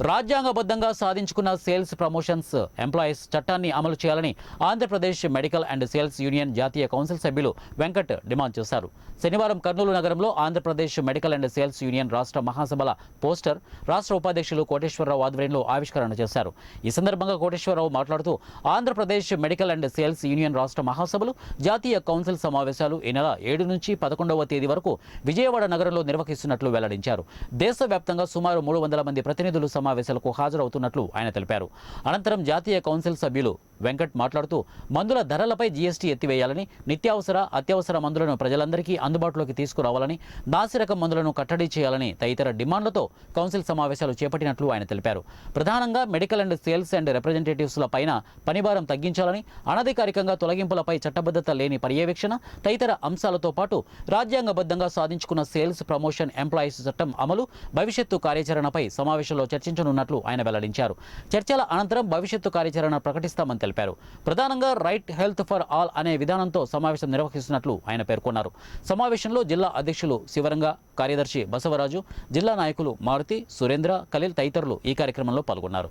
రాజ్యాంగబద్ధంగా సాధించుకున్న sales promotions employees చట్టాన్ని అమలు చేయాలని Andhra Pradesh medical and sales union జాతీయ కౌన్సిల్ సభ్యులు వెంకట్ డిమాండ్ చేశారు. శనివారం కర్నూలు నగరంలో Andhra Pradesh medical and sales union రాష్ట్ర మహాసభల పోస్టర్ రాష్ట్ర ఉపాధ్యక్షులు కోటేశ్వరరావు ఆధ్వర్యంలో ఆవిష్కరణ చేశారు. ఈ సందర్భంగా కోటేశ్వరరావు మాట్లాడుతూ Andhra Pradesh medical and sales union రాష్ట్ర మహాసభలు జాతీయ కౌన్సిల్ సమావేశాలు ఈ నెల 7 నుంచి 11వ తేదీ వరకు విజయవాడ నగరంలో నిర్వహిస్తున్నట్లు వెల్లడించారు. దేశవ్యాప్తంగా సుమారు 300 మంది ప్రతినిధులు సమావేశాలకు హాజరవుతున్నట్లు ఆయన తెలిపారు. అనంతరం జాతీయ కౌన్సిల్ సభ్యులు వెంకట్ మాట్లాడుతూ మందుల ధరలపై జీఎస్టీ ఎత్తివేయాలని, నిత్యావసర అత్యవసర మందులను ప్రజలందరికీ అందుబాటులోకి తీసుకురావాలని, నాసిరకం మందులను కట్టడి చేయాలని తదితర డిమాండ్లతో కౌన్సిల్ సమావేశాలు చేపట్టినట్లు ఆయన తెలిపారు. ప్రధానంగా మెడికల్ అండ్ సేల్స్ అండ్ రిప్రజెంటేటివ్స్ల పైన పనిభారం తగ్గించాలని, అనధికారికంగా తొలగింపులపై చట్టబద్ధత లేని పర్యవేక్షణ తదితర అంశాలతో పాటు రాజ్యాంగబద్ధంగా సాధించుకున్న సేల్స్ ప్రమోషన్ ఎంప్లాయీస్ చట్టం అమలు, భవిష్యత్తు కార్యాచరణపై సమావేశంలో చర్చించనున్నట్లు ఆయన వెల్లడించారు. చర్చల అనంతరం భవిష్యత్తు కార్యాచరణ ప్రకటిస్తామని తెలిపారు. ప్రధానంగా రైట్ హెల్త్ ఫర్ ఆల్ అనే విధానంతో సమావేశం నిర్వహిస్తున్నట్లు ఆయన పేర్కొన్నారు. సమావేశంలో జిల్లా అధ్యక్షులు శివరంగ, కార్యదర్శి బసవరాజు, జిల్లా నాయకులు మారుతి, సురేంద్ర, ఖలీల్ తదితరులు ఈ కార్యక్రమంలో పాల్గొన్నారు.